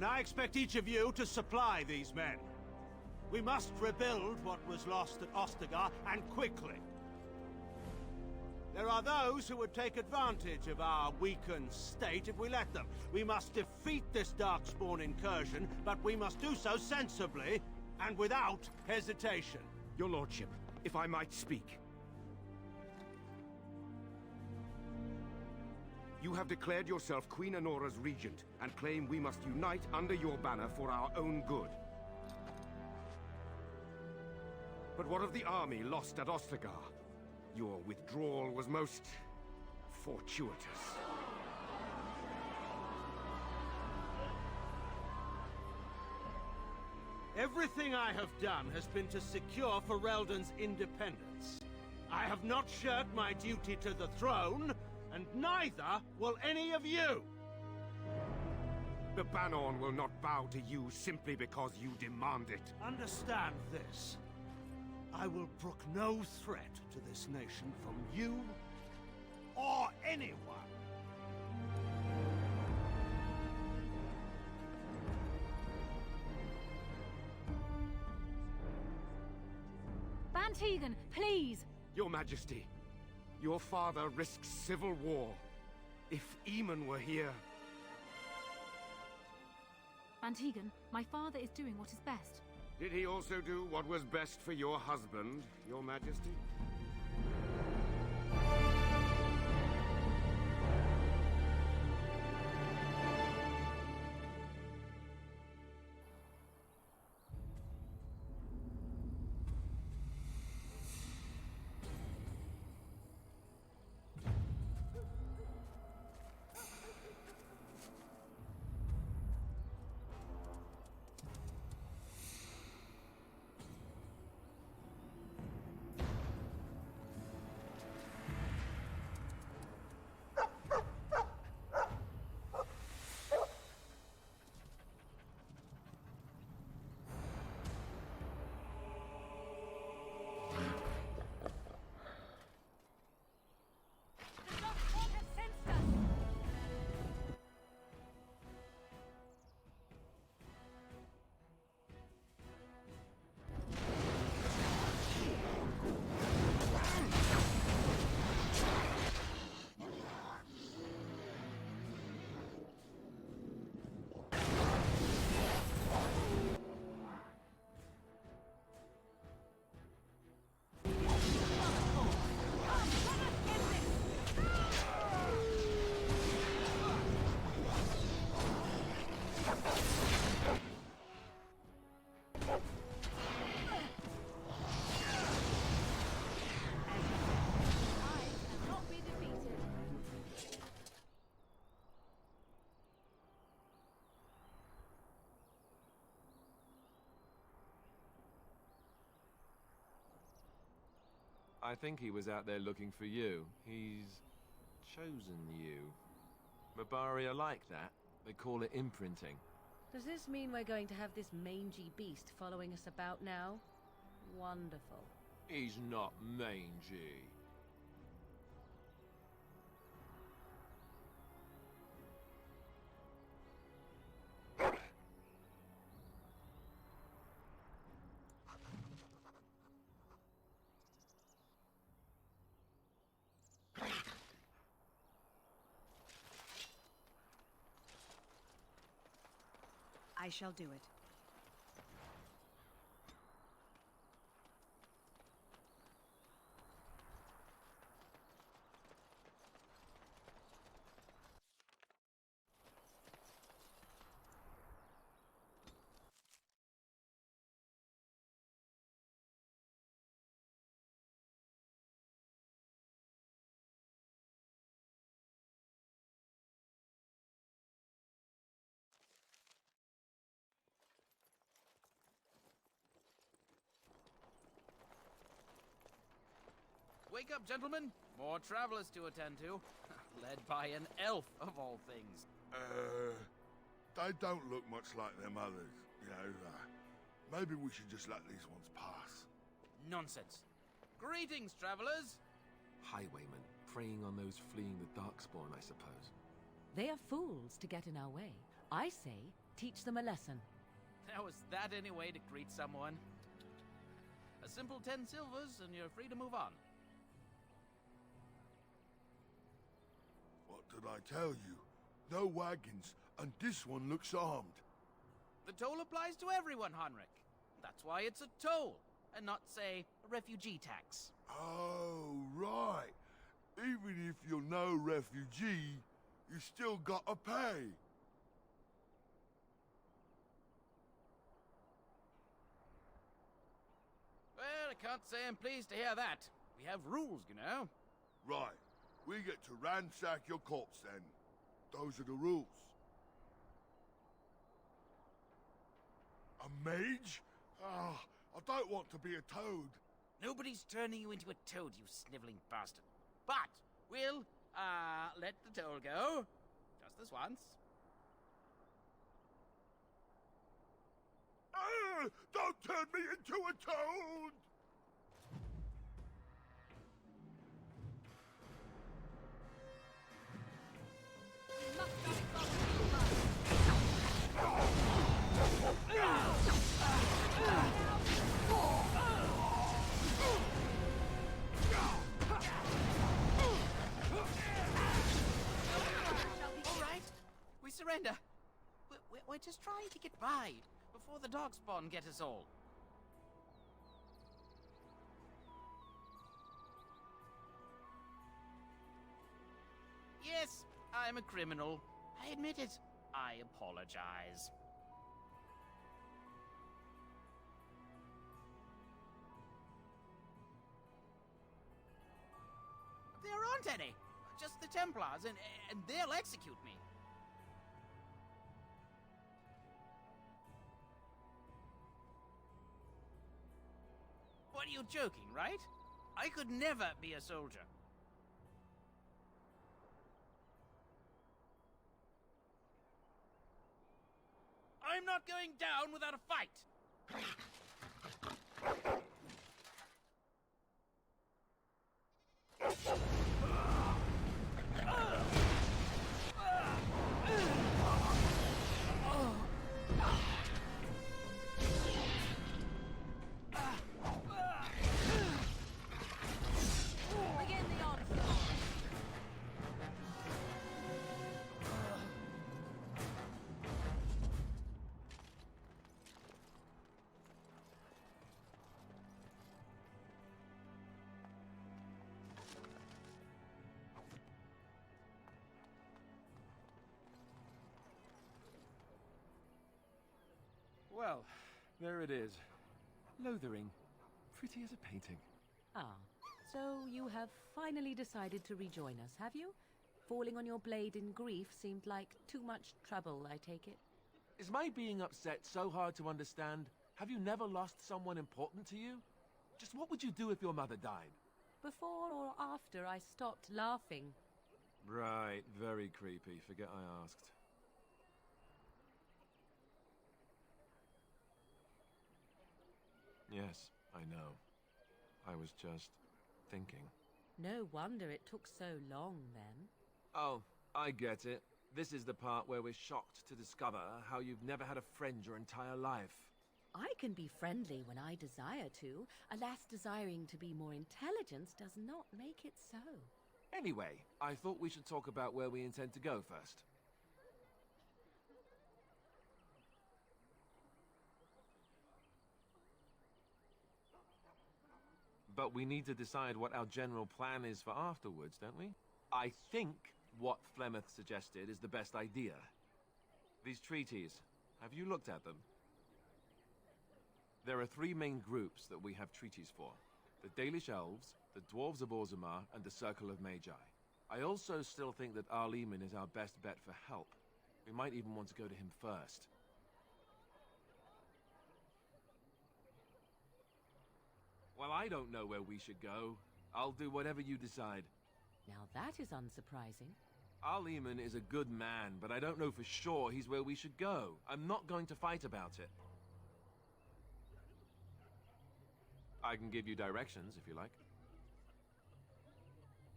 I expect each of you to supply these men. We must rebuild what was lost at Ostagar, and quickly. There are those who would take advantage of our weakened state if we let them. We must defeat this Darkspawn incursion, but we must do so sensibly and without hesitation. Your lordship, if I might speak. You have declared yourself Queen Honora's regent, and claim we must unite under your banner for our own good. But what of the army lost at Ostagar? Your withdrawal was most fortuitous. Everything I have done has been to secure Ferelden's independence. I have not shirked my duty to the throne, and neither will any of you! The Banorn will not bow to you simply because you demand it. Understand this. I will brook no threat to this nation from you or anyone. Van Tegan, please! Your Majesty, your father risks civil war. If Eamon were here... Van Tegan, my father is doing what is best. Did he also do what was best for your husband, Your Majesty? I think he was out there looking for you. He's chosen you. Mabari are like that. They call it imprinting. Does this mean we're going to have this mangy beast following us about now? Wonderful. He's not mangy. I shall do it. Wake up, gentlemen! More travelers to attend to. Led by an elf, of all things. They don't look much like them others, you know. Maybe we should just let these ones pass. Nonsense. Greetings, travelers! Highwaymen, preying on those fleeing the Darkspawn, I suppose. They are fools to get in our way. I say, Teach them a lesson. Now, is that any way to greet someone? A simple 10 silvers, and you're free to move on. What did I tell you? No wagons, and this one looks armed. The toll applies to everyone, Heinrich. That's why it's a toll, and not, say, a refugee tax. Oh, right. Even if you're no refugee, you still gotta pay. Well, I can't say I'm pleased to hear that. We have rules, you know. Right. We get to ransack your corpse then. Those are the rules. A mage? Ah, I don't want to be a toad. Nobody's turning you into a toad, you sniveling bastard. But we'll, let the toll go. Just this once. Ah, don't turn me into a toad! All right, we surrender. We're just trying to get by before the darkspawn get us all. Yes, I'm a criminal. I admit it. I apologize. There aren't any. Just the Templars, and they'll execute me. What are you joking, right? I could never be a soldier. I'm not going down without a fight! Begin the onslaught. Well, there it is. Lothering. Pretty as a painting. Ah, so you have finally decided to rejoin us, have you? Falling on your blade in grief seemed like too much trouble, I take it. Is my being upset so hard to understand? Have you never lost someone important to you? Just what would you do if your mother died? Before or after I stopped laughing? Right, very creepy. Forget I asked. Yes, I know. I was just thinking. No wonder it took so long, then. Oh, I get it. This is the part where we're shocked to discover how you've never had a friend your entire life. I can be friendly when I desire to. Alas, desiring to be more intelligent does not make it so. Anyway, I thought we should talk about where we intend to go first. But we need to decide what our general plan is for afterwards, don't we? I think what Flemeth suggested is the best idea. These treaties, have you looked at them? There are three main groups that we have treaties for. The Dalish Elves, the Dwarves of Orzammar, and the Circle of Magi. I also still think that Arleman is our best bet for help. We might even want to go to him first. Well, I don't know where we should go. I'll do whatever you decide. Now that is unsurprising. Arleman is a good man, but I don't know for sure he's where we should go. I'm not going to fight about it. I can give you directions, if you like.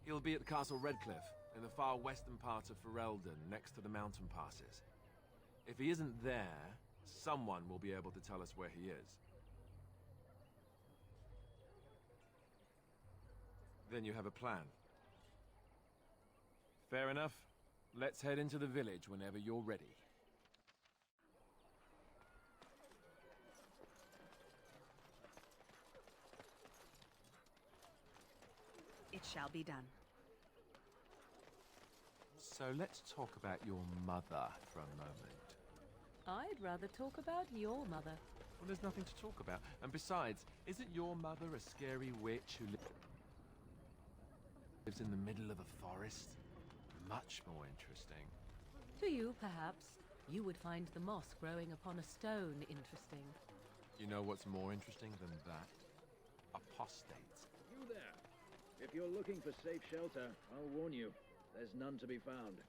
He'll be at Castle Redcliffe, in the far western part of Ferelden, next to the mountain passes. If he isn't there, someone will be able to tell us where he is. Then you have a plan. Fair enough. Let's head into the village whenever you're ready. It shall be done. So let's talk about your mother for a moment. I'd rather talk about your mother. Well, there's nothing to talk about. And besides, isn't your mother a scary witch who lives in the middle of a forest? Much more interesting. To you, perhaps, you would find the moss growing upon a stone interesting. You know what's more interesting than that? Apostates. You there. If you're looking for safe shelter, I'll warn you, there's none to be found.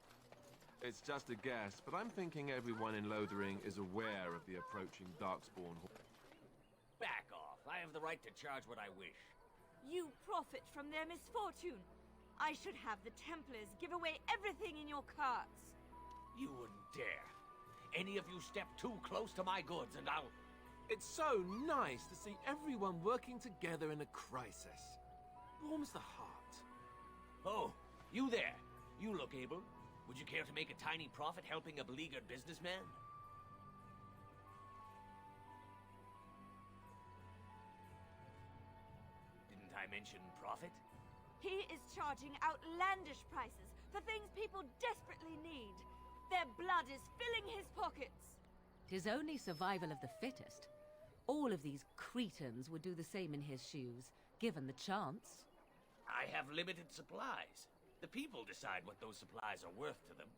It's just a guess, but I'm thinking everyone in Lothering is aware of the approaching Darkspawn. Back off. I have the right to charge what I wish. You profit from their misfortune. I should have the Templars give away everything in your carts. You wouldn't dare. Any of you step too close to my goods and I'll... It's so nice to see everyone working together in a crisis. Warms the heart. Oh, you there. You look able. Would you care to make a tiny profit helping a beleaguered businessman? Didn't I mention profit? He is charging outlandish prices for things people desperately need. Their blood is filling his pockets. 'Tis only survival of the fittest. All of these cretins would do the same in his shoes, given the chance. I have limited supplies. The people decide what those supplies are worth to them.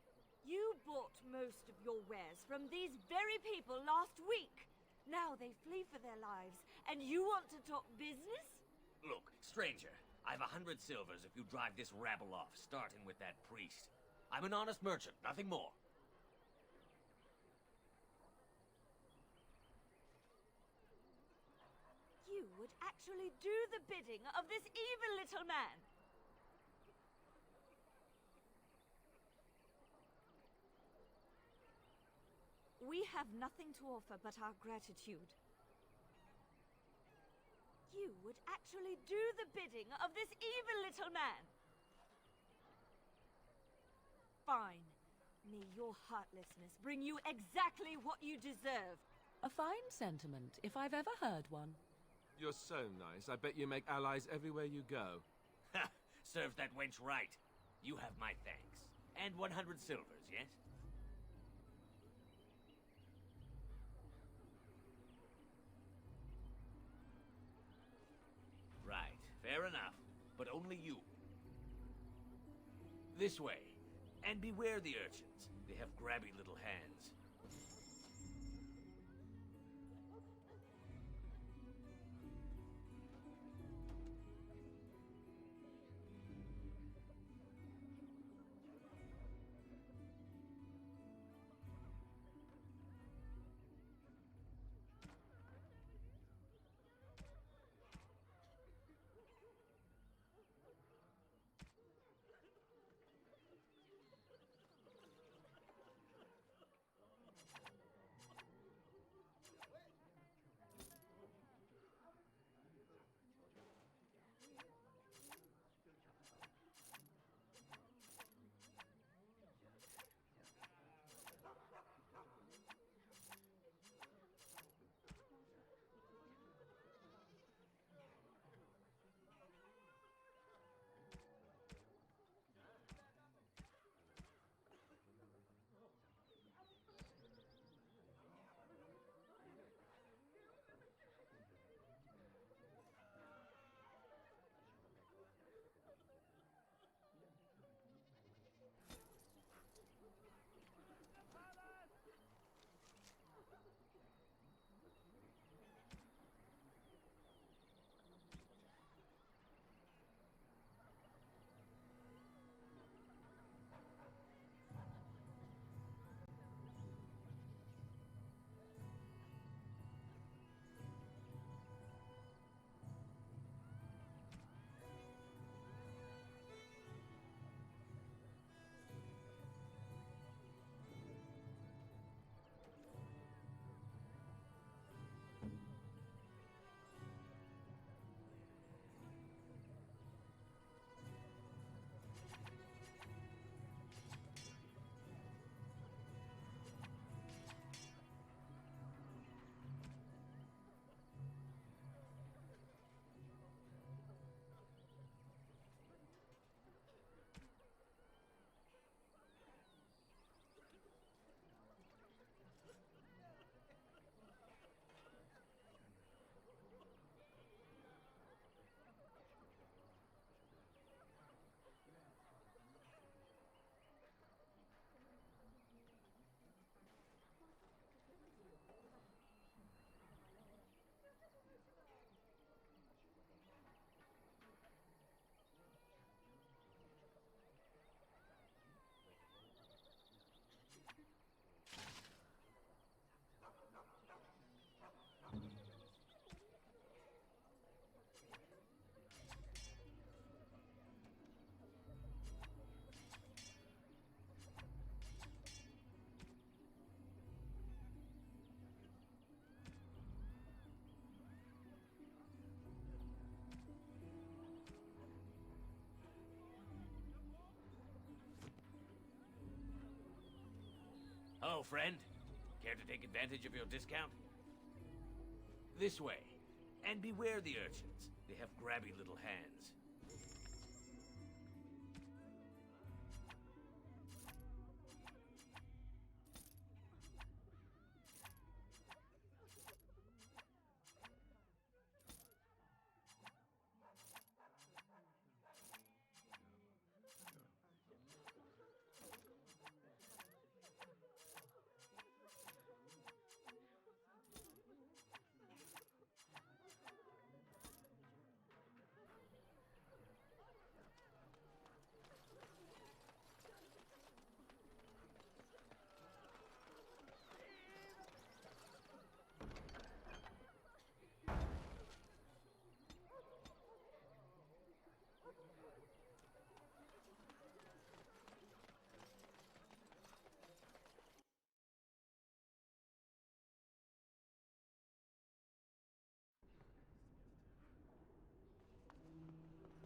You bought most of your wares from these very people last week. Now they flee for their lives, and you want to talk business? Look, stranger, I've 100 silvers if you drive this rabble off, starting with that priest. I'm an honest merchant, nothing more. You would actually do the bidding of this evil little man. We have nothing to offer but our gratitude. You would actually do the bidding of this evil little man. Fine. May your heartlessness bring you exactly what you deserve. A fine sentiment, if I've ever heard one. You're so nice. I bet you make allies everywhere you go. Ha! Serves that wench right. You have my thanks. And 100 silvers, yes? Right, fair enough. But only you. This way. And beware the urchins. They have grabby little hands. your friend? Care to take advantage of your discount? This way. And beware the urchins. They have grabby little hands.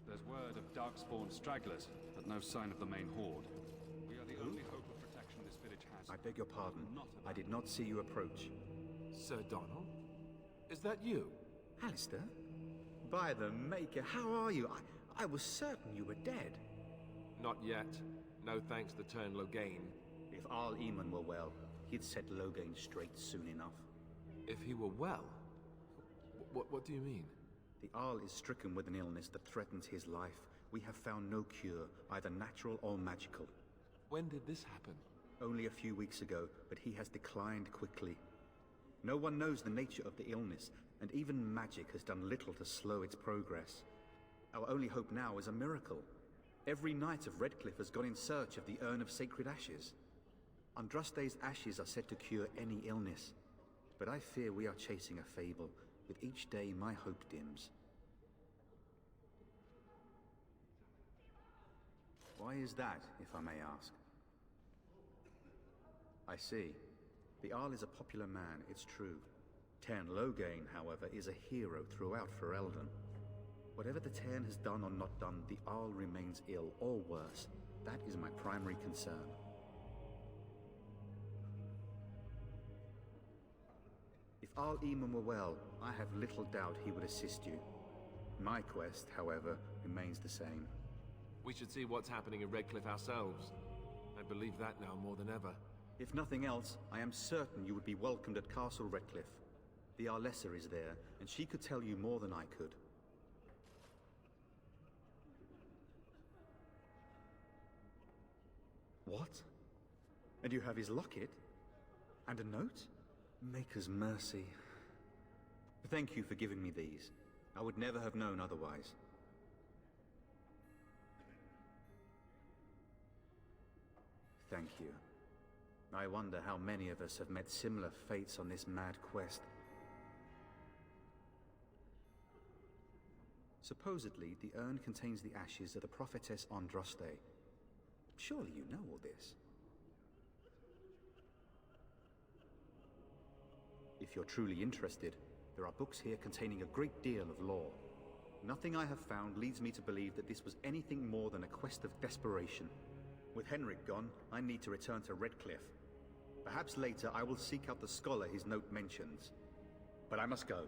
There's word of darkspawn stragglers, but no sign of the main horde. We are the only hope of protection this village has. I beg your pardon. I did not see you approach. Sir Donald? Is that you? Alistair? By the Maker, how are you? I was certain you were dead. Not yet. No thanks to turn Logain. If Arl Eamon were well, he'd set Logain straight soon enough. If he were well? What do you mean? The Arl is stricken with an illness that threatens his life. We have found no cure, either natural or magical. When did this happen? Only a few weeks ago, but he has declined quickly. No one knows the nature of the illness, and even magic has done little to slow its progress. Our only hope now is a miracle. Every knight of Redcliffe has gone in search of the Urn of Sacred Ashes. Andraste's ashes are said to cure any illness, but I fear we are chasing a fable. With each day, my hope dims. Why is that, if I may ask? I see. The Arl is a popular man, it's true. Tern Logain, however, is a hero throughout Ferelden. Whatever the Tern has done or not done, the Arl remains ill, or worse. That is my primary concern. If Arl Eamon were well, I have little doubt he would assist you. My quest, however, remains the same. We should see what's happening in Redcliffe ourselves. I believe that now more than ever. If nothing else, I am certain you would be welcomed at Castle Redcliffe. The Arlessa is there, and she could tell you more than I could. What? And you have his locket? And a note? Maker's mercy. Thank you for giving me these. I would never have known otherwise. Thank you. I wonder how many of us have met similar fates on this mad quest. Supposedly, the urn contains the ashes of the prophetess Andraste. Surely you know all this. If you're truly interested, there are books here containing a great deal of lore. Nothing I have found leads me to believe that this was anything more than a quest of desperation. With Henrik gone, I need to return to Redcliffe. Perhaps later I will seek out the scholar his note mentions. But I must go.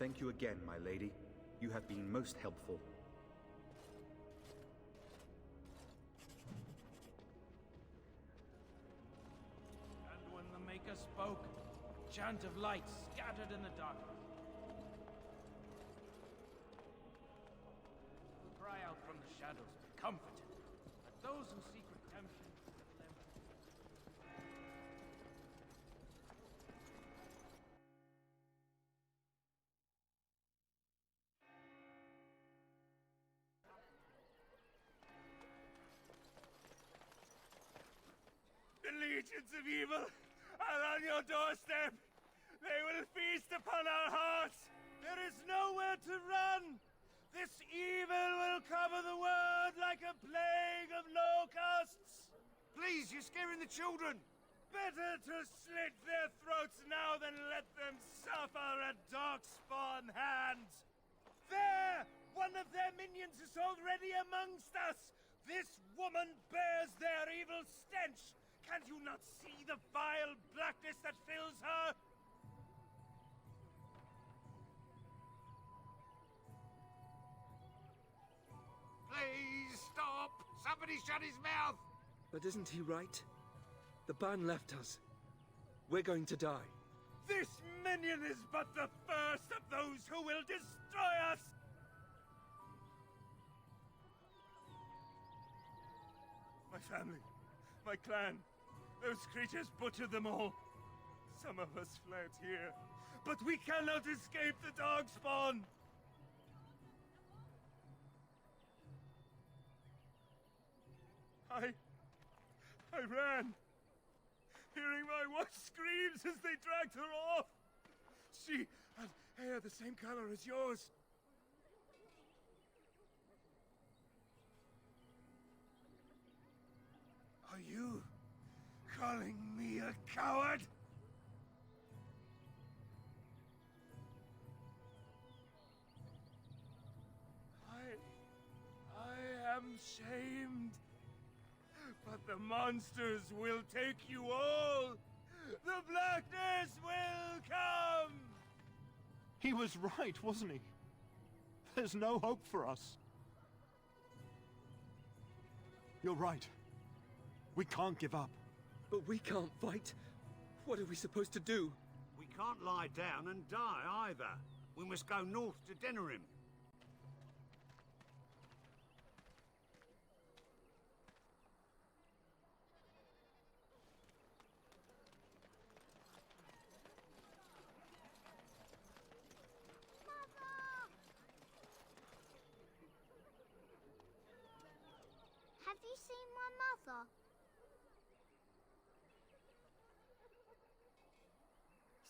Thank you again, my lady. You have been most helpful. And when the Maker spoke, a chant of light scattered in the darkness. Cry out from the shadows, be comforted. Let those who seek redemption let them. The legions of evil are on your doorstep. They will feast upon our hearts. There is nowhere to run! This evil will cover the world like a plague of locusts! Please, you're scaring the children. Better to slit their throats now than let them suffer at darkspawn hands! There! One of their minions is already amongst us! This woman bears their evil stench! Can't you not see the vile blackness that fills her? Please stop! Somebody shut his mouth! But isn't he right? The ban left us. We're going to die. This minion is but the first of those who will destroy us! My family, my clan, those creatures butchered them all. Some of us fled here, but we cannot escape the Darkspawn! I ran, hearing my wife's screams as they dragged her off. She had hair the same color as yours. Are you calling me a coward? I am shamed. But the monsters will take you all! The blackness will come! He was right, wasn't he? There's no hope for us. You're right. We can't give up. But we can't fight. What are we supposed to do? We can't lie down and die either. We must go north to Denerim. Have you seen my mother?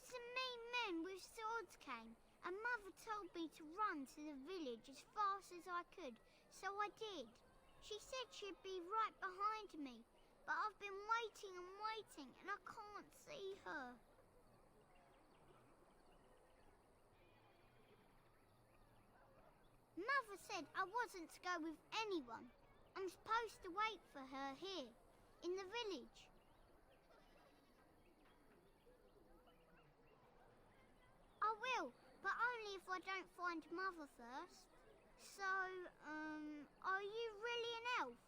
Some mean men with swords came, and Mother told me to run to the village as fast as I could, so I did. She said she'd be right behind me, but I've been waiting and waiting, and I can't see her. Mother said I wasn't to go with anyone. I'm supposed to wait for her here, in the village. I will, but only if I don't find Mother first. So, are you really an elf?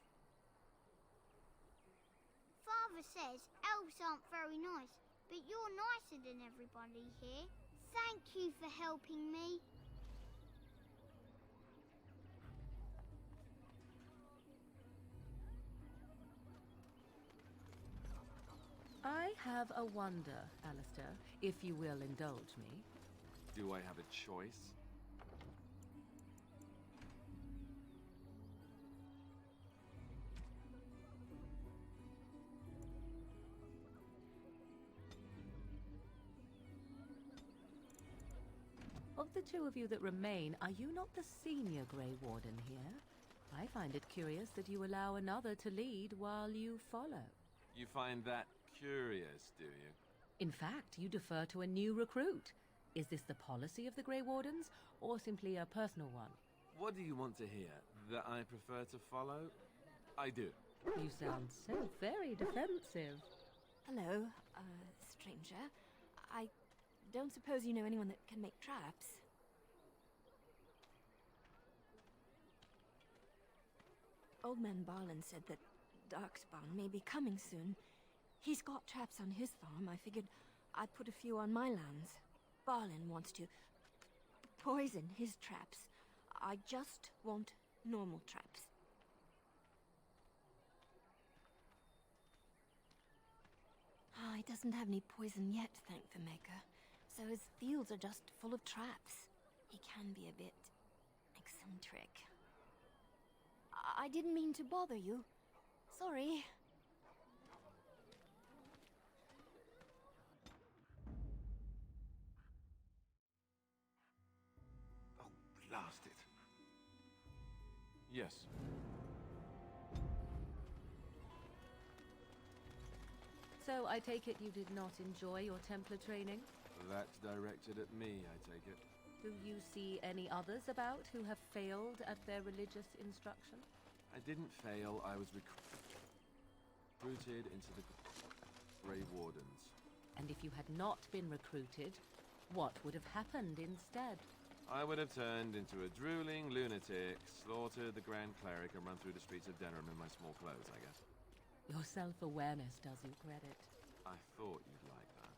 Father says elves aren't very nice, but you're nicer than everybody here. Thank you for helping me. I have a wonder, Alistair, if you will indulge me. Do I have a choice? Of the two of you that remain, are you not the senior Grey Warden here? I find it curious that you allow another to lead while you follow. You find that curious, do you? In fact, you defer to a new recruit. Is this the policy of the Grey Wardens, or simply a personal one? What do you want to hear? That I prefer to follow? I do. You sound so very defensive. Hello, stranger. I don't suppose you know anyone that can make traps? Old man Barlin said that Darkspawn may be coming soon. He's got traps on his farm. I figured I'd put a few on my lands. Barlin wants to poison his traps. I just want normal traps. He doesn't have any poison yet, thank the Maker. So his fields are just full of traps. He can be a bit eccentric. I didn't mean to bother you. Sorry. Oh, blast it. Yes. So I take it you did not enjoy your Templar training? That's directed at me, I take it. Do you see any others about who have failed at their religious instruction? I didn't fail, recruited into the Grey Wardens. And if you had not been recruited, what would have happened instead? I would have turned into a drooling lunatic, slaughtered the Grand Cleric, and run through the streets of Denham in my small clothes, I guess. Your self-awareness does you credit. I thought you'd like that.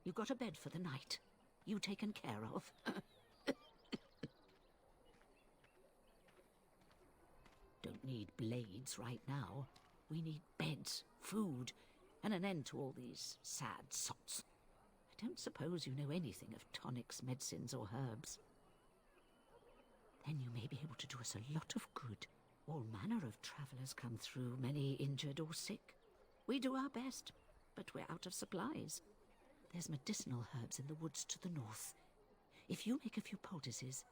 You got a bed for the night? You taken care of? Don't need blades right now. We need beds, food, and an end to all these sad sots. I don't suppose you know anything of tonics, medicines, or herbs. Then you may be able to do us a lot of good. All manner of travellers come through, many injured or sick. We do our best, but we're out of supplies. There's medicinal herbs in the woods to the north. If you make a few poultices,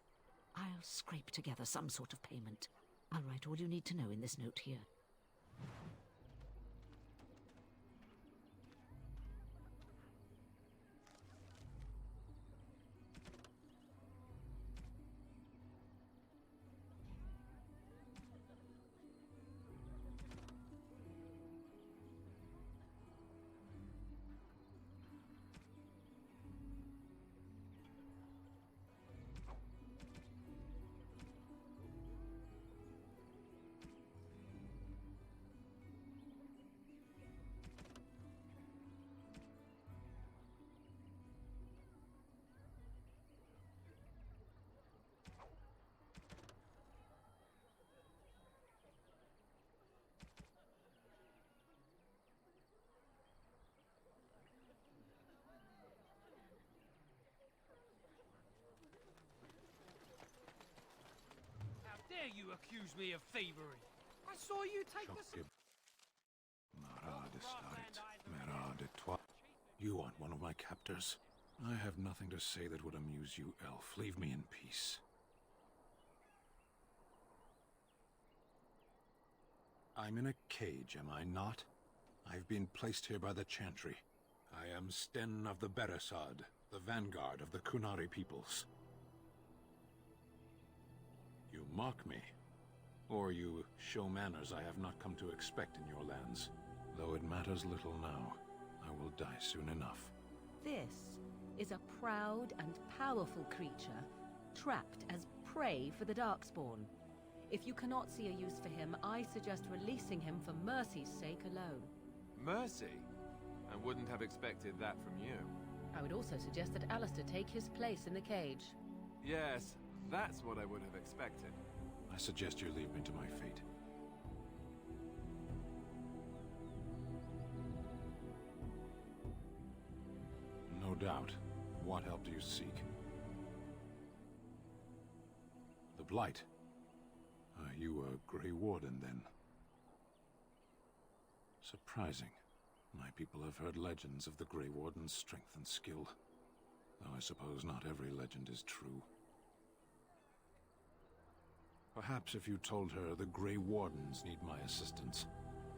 I'll scrape together some sort of payment. I'll write all you need to know in this note here. Dare you accuse me of thievery? I saw you take the... You aren't one of my captors. I have nothing to say that would amuse you, elf. Leave me in peace. I'm in a cage, am I not? I've been placed here by the Chantry. I am Sten of the Beresad, the vanguard of the Kunari peoples. You mock me, or you show manners I have not come to expect in your lands. Though it matters little now, I will die soon enough. This is a proud and powerful creature, trapped as prey for the Darkspawn. If you cannot see a use for him, I suggest releasing him for mercy's sake alone. Mercy? I wouldn't have expected that from you. I would also suggest that Alistair take his place in the cage. Yes, that's what I would have expected. I suggest you leave me to my fate. No doubt. What help do you seek? The Blight. Are you a Grey Warden, then? Surprising. My people have heard legends of the Grey Warden's strength and skill. Though I suppose not every legend is true. Perhaps if you told her the Grey Wardens need my assistance,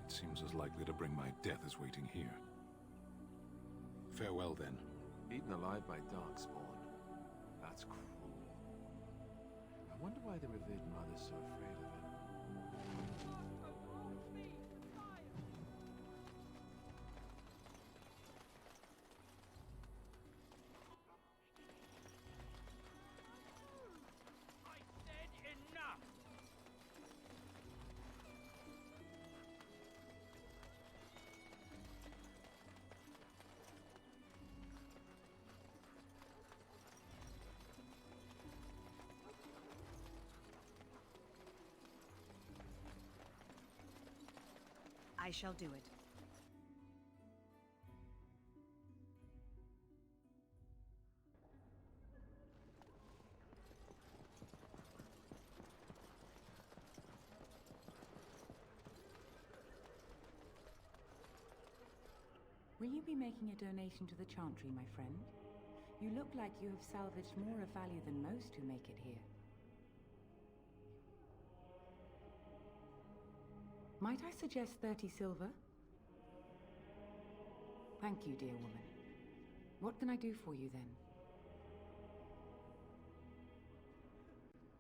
it seems as likely to bring my death as waiting here. Farewell, then. Eaten alive by Darkspawn. That's cruel. I wonder why the revered mother's so afraid of him. I shall do it. Will you be making a donation to the Chantry, my friend? You look like you have salvaged more of value than most who make it here. Might I suggest 30 silver? Thank you, dear woman. What can I do for you, then?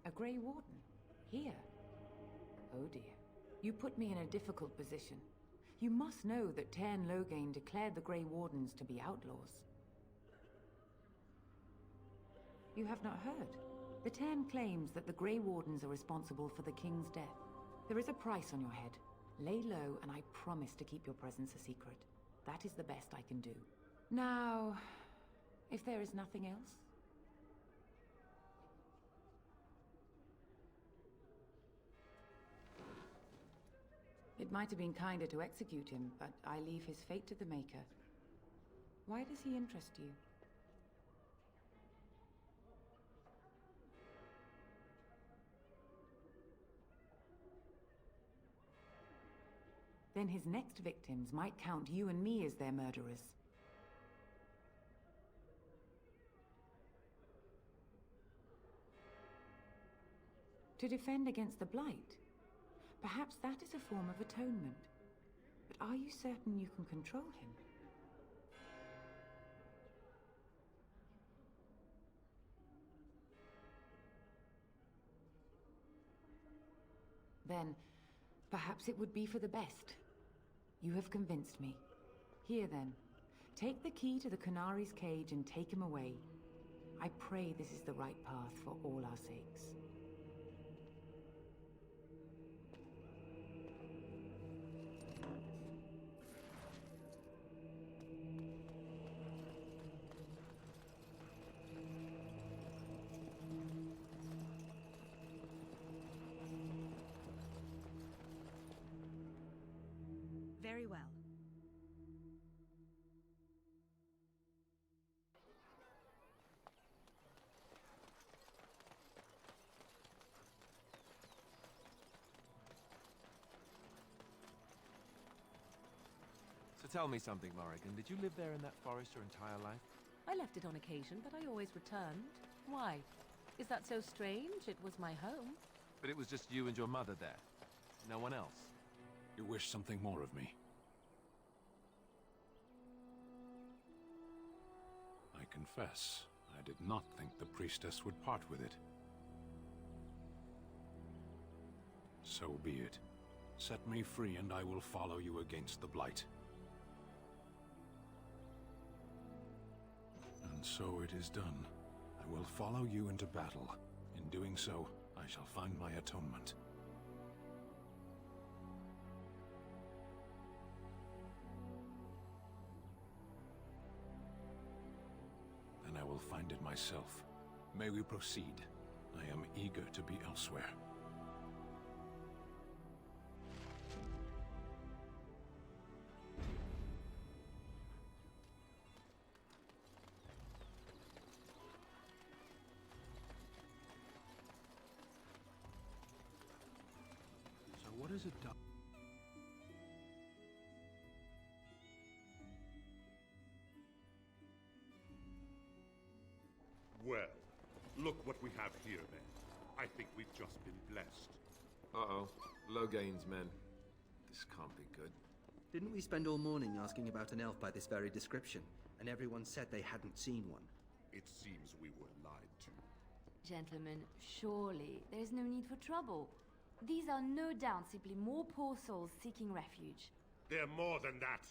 A Grey Warden? Here? Oh dear. You put me in a difficult position. You must know that Tairn Loghain declared the Grey Wardens to be outlaws. You have not heard. The Tairn claims that the Grey Wardens are responsible for the King's death. There is a price on your head. Lay low, and I promise to keep your presence a secret. That is the best I can do. Now, if there is nothing else... It might have been kinder to execute him, but I leave his fate to the Maker. Why does he interest you? Then his next victims might count you and me as their murderers. To defend against the Blight? Perhaps that is a form of atonement. But are you certain you can control him? Then, perhaps it would be for the best. You have convinced me. Here then, take the key to the Canari's cage and take him away. I pray this is the right path for all our sakes. Very well. So tell me something, Morrigan. Did you live there in that forest your entire life? I left it on occasion, but I always returned. Why? Is that so strange? It was my home. But it was just you and your mother there. No one else. You wish something more of me? I confess, I did not think the priestess would part with it. So be it. Set me free and I will follow you against the Blight. And so it is done. I will follow you into battle. In doing so, I shall find my atonement. Then I will find it myself. May we proceed? I am eager to be elsewhere. So what is it done? Well, look what we have here, then. I think we've just been blessed. Uh-oh. Loghain's men. This can't be good. Didn't we spend all morning asking about an elf by this very description, and everyone said they hadn't seen one? It seems we were lied to. Gentlemen, surely there's no need for trouble. These are no doubt simply more poor souls seeking refuge. They're more than that.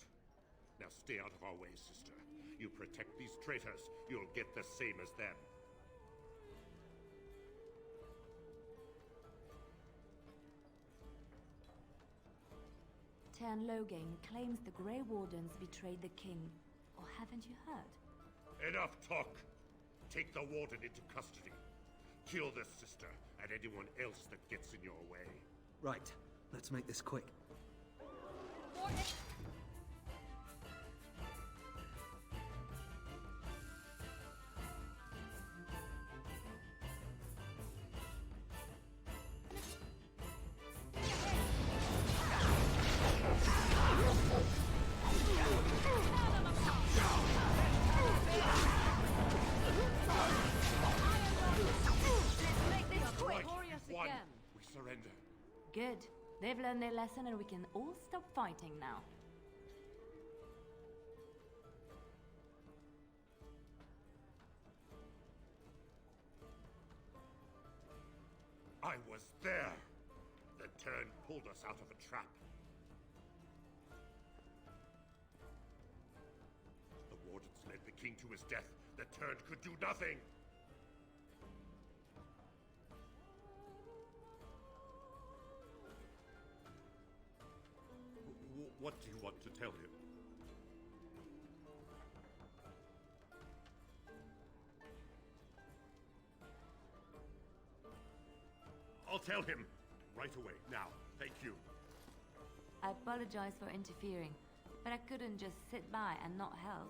Now stay out of our way, sister. You protect these traitors, you'll get the same as them. Tairn Loghain claims the Grey Wardens betrayed the king. Or haven't you heard? Enough talk! Take the warden into custody. Kill this sister and anyone else that gets in your way. Right. Let's make this quick. We surrender. Good. They've learned their lesson and we can all stop fighting now. I was there. The turn pulled us out of a trap. The wardens led the king to his death. The turn could do nothing. What do you want to tell him? I'll tell him right away, now. Thank you. I apologize for interfering, but I couldn't just sit by and not help.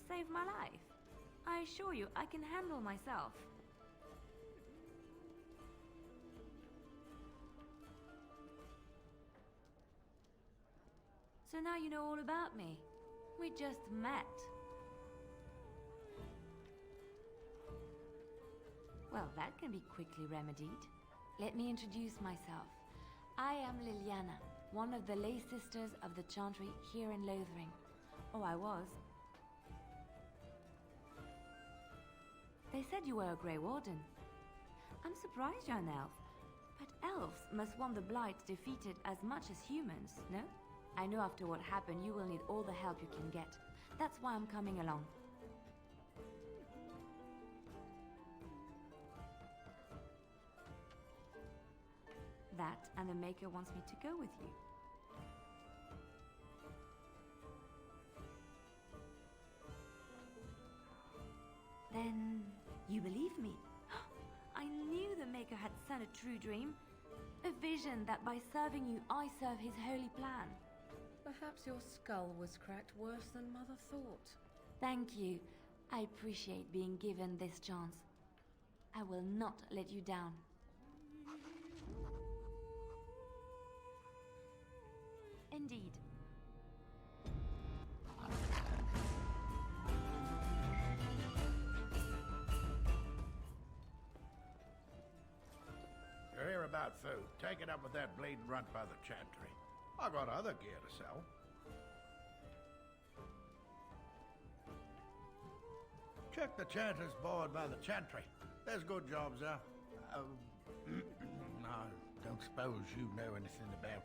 Save my life. I assure you, I can handle myself. So now you know all about me. We just met. Well, that can be quickly remedied. Let me introduce myself. I am Liliana, one of the lay sisters of the Chantry here in Lothering. Oh, I was. They said you were a Grey Warden. I'm surprised you're an elf. But elves must want the Blight defeated as much as humans, no? I know after what happened you will need all the help you can get. That's why I'm coming along. That and the Maker wants me to go with you. Then you believe me? I knew the Maker had sent a true dream. A vision that by serving you, I serve his holy plan. Perhaps your skull was cracked worse than Mother thought. Thank you. I appreciate being given this chance. I will not let you down. Indeed. You're here about food. Take it up with that bleeding runt by the Chantry. I got other gear to sell. Check the Chanter's board by the Chantry. There's good jobs there. I don't suppose you know anything about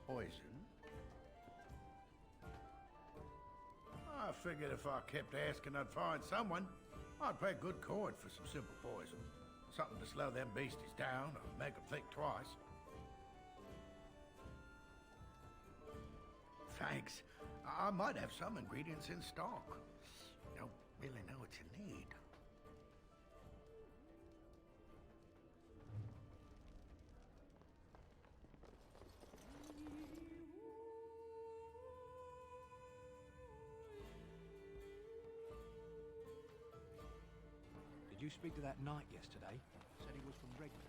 poison. I figured if I kept asking, I'd find someone. I'd pay good coin for some simple poison. Something to slow them beasties down or make them think twice. Thanks. I might have some ingredients in stock. Don't really know what you need. Did you speak to that knight yesterday? Said he was from Redmond.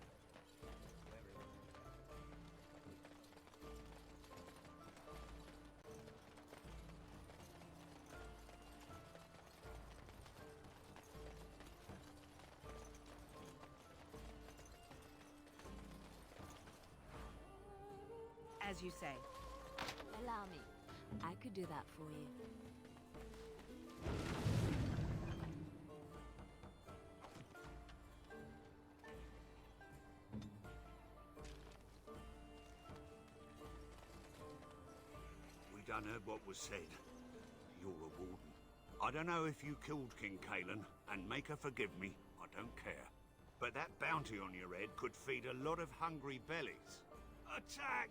As you say. Allow me. I could do that for you. We done heard what was said. You're a warden. I don't know if you killed King Kalen, and make her forgive me, I don't care. But that bounty on your head could feed a lot of hungry bellies. Attack!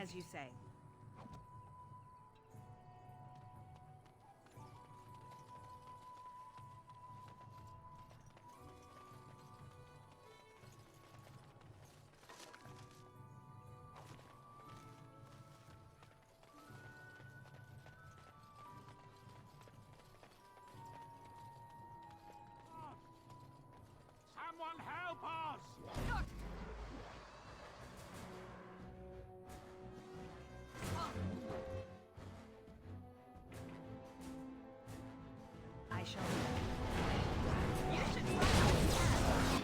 As you say. Someone help us! I shall. You should run upstairs.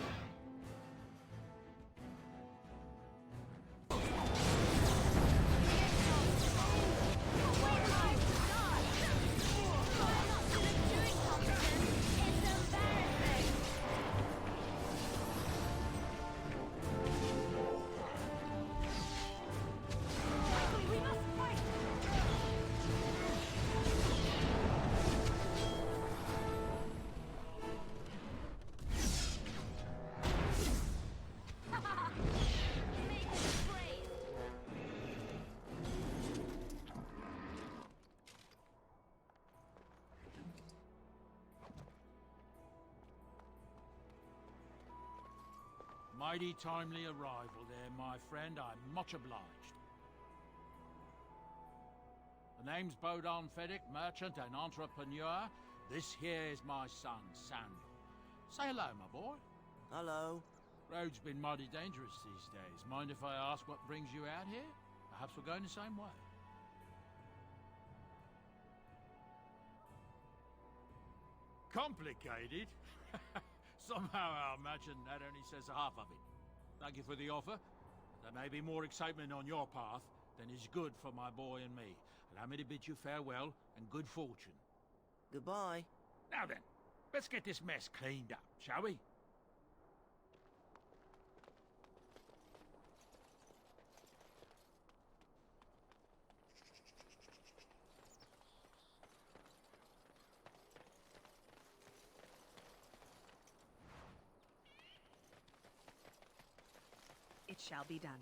Mighty timely arrival there, my friend. I'm much obliged. The name's Bodon Feddick, merchant and entrepreneur. This here is my son, Samuel. Say hello, my boy. Hello. Road's been mighty dangerous these days. Mind if I ask what brings you out here? Perhaps we're going the same way. Complicated? Somehow I imagine that only says half of it. Thank you for the offer. There may be more excitement on your path than is good for my boy and me. Allow me to bid you farewell and good fortune. Goodbye. Now then, let's get this mess cleaned up, shall we? It shall be done.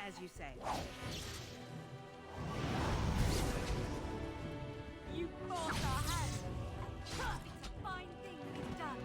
As you say. You forced our hand. It's a fine thing you've done.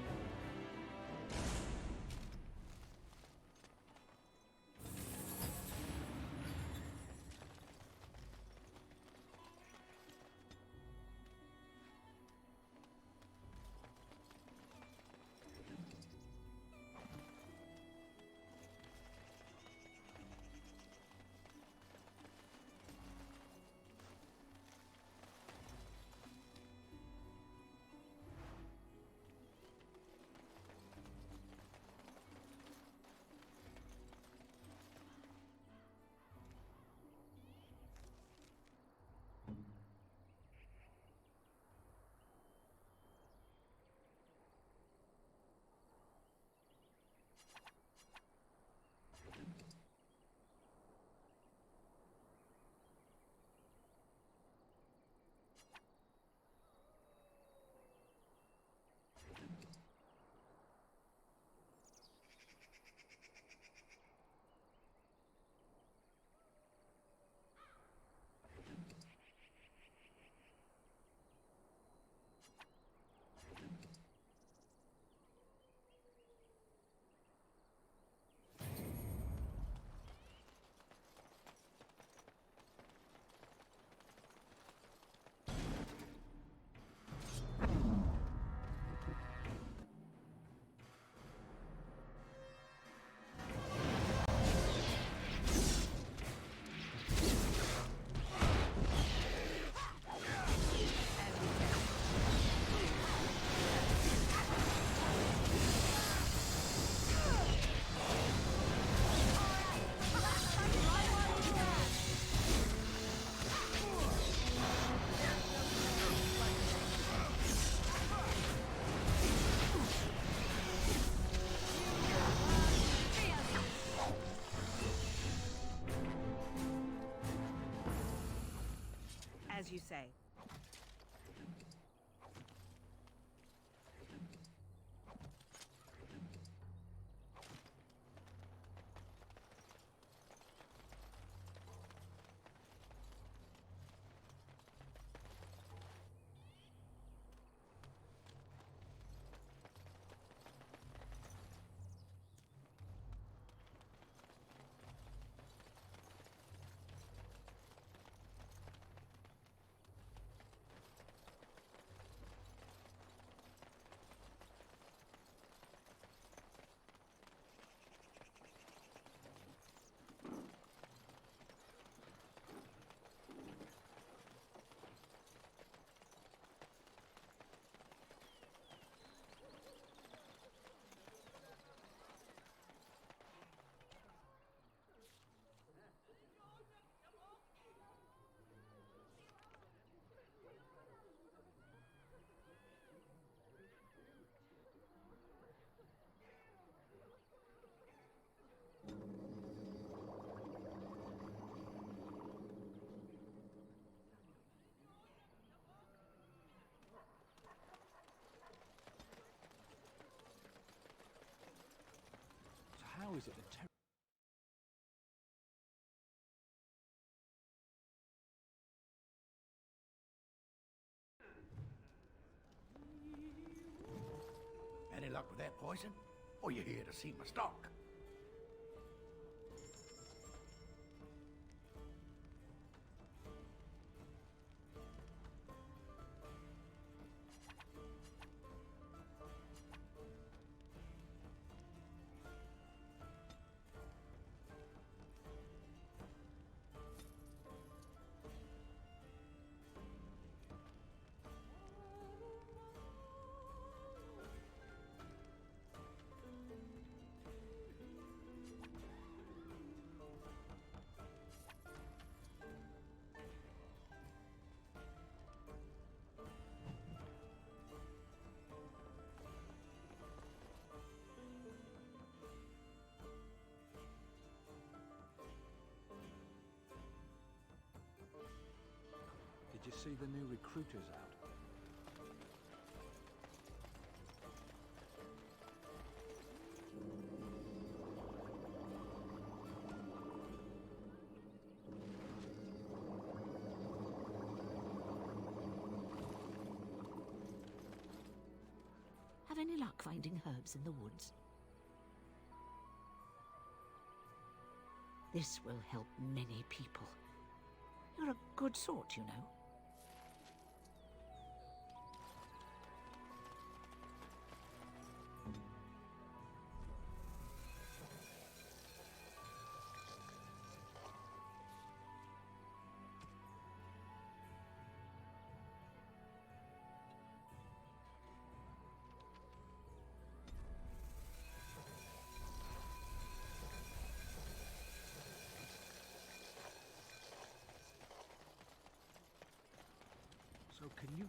say. How is it the Any luck with that poison? Or you here to see my stock? Did you see the new recruiters out? Have any luck finding herbs in the woods? This will help many people. You're a good sort, you know. So can you...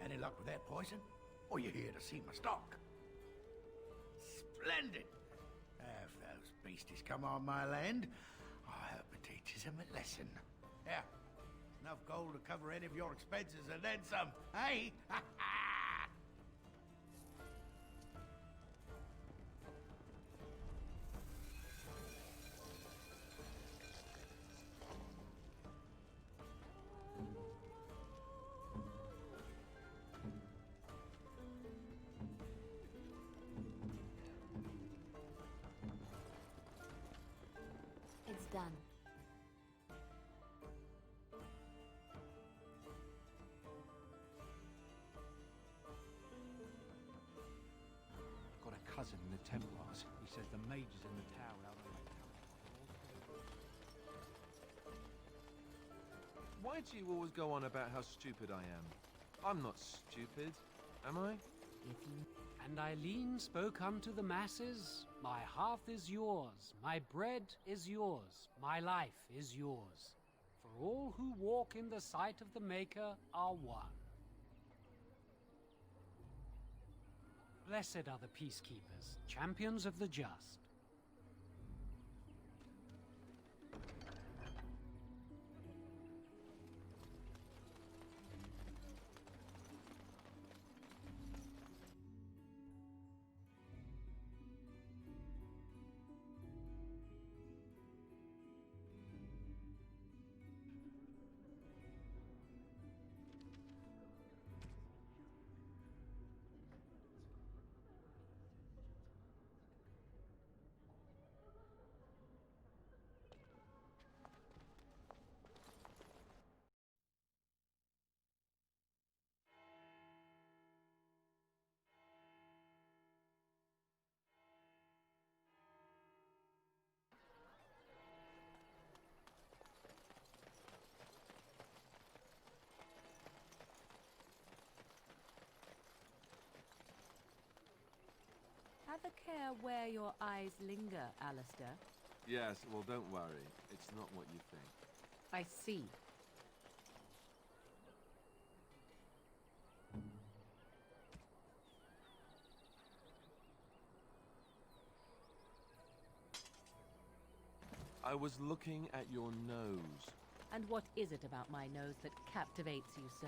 Any luck with that poison? Or you here to see my stock? Splendid! If those beasties come on my land, I hope it teaches them a lesson. Yeah, enough gold to cover any of your expenses and then some, hey? It's done. I've got a cousin in the Templars. He says the mage is in the tower out on the Why do you always go on about how stupid I am? I'm not stupid, am I? If you... And Eileen spoke unto the masses, my hearth is yours, my bread is yours, my life is yours. For all who walk in the sight of the Maker are one. Blessed are the peacekeepers, champions of the just. Have a care where your eyes linger, Alistair. Yes, well, don't worry. It's not what you think. I see. I was looking at your nose. And what is it about my nose that captivates you so?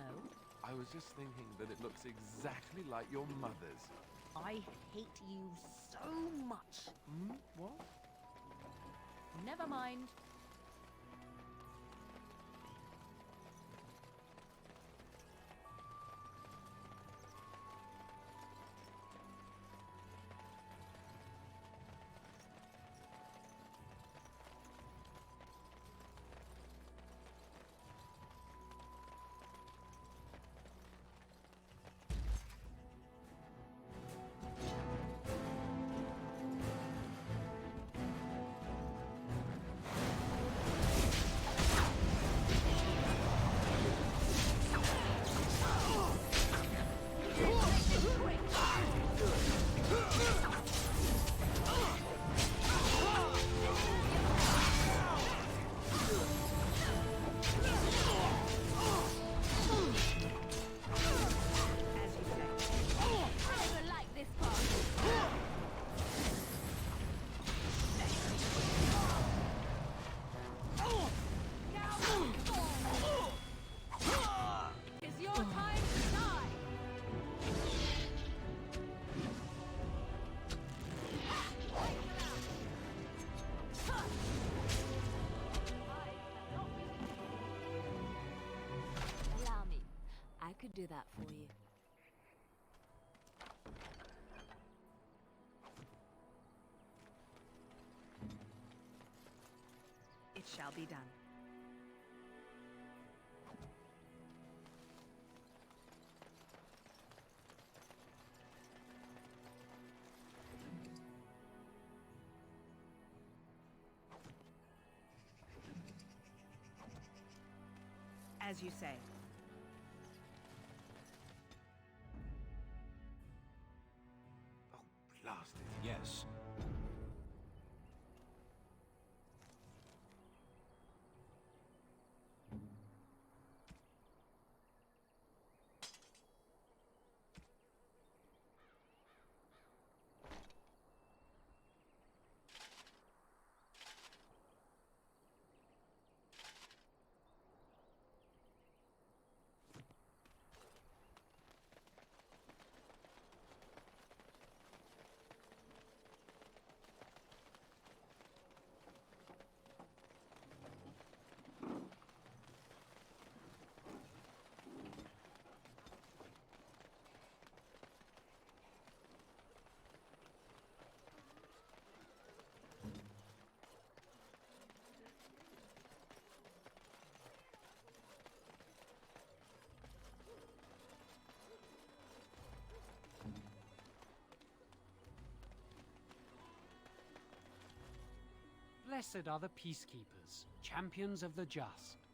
I was just thinking that it looks exactly like your mother's. I hate you so much. Hmm? What? Never mind. I could do that for you. It shall be done. As you say. Blast it. Yes. Blessed are the peacekeepers, champions of the just.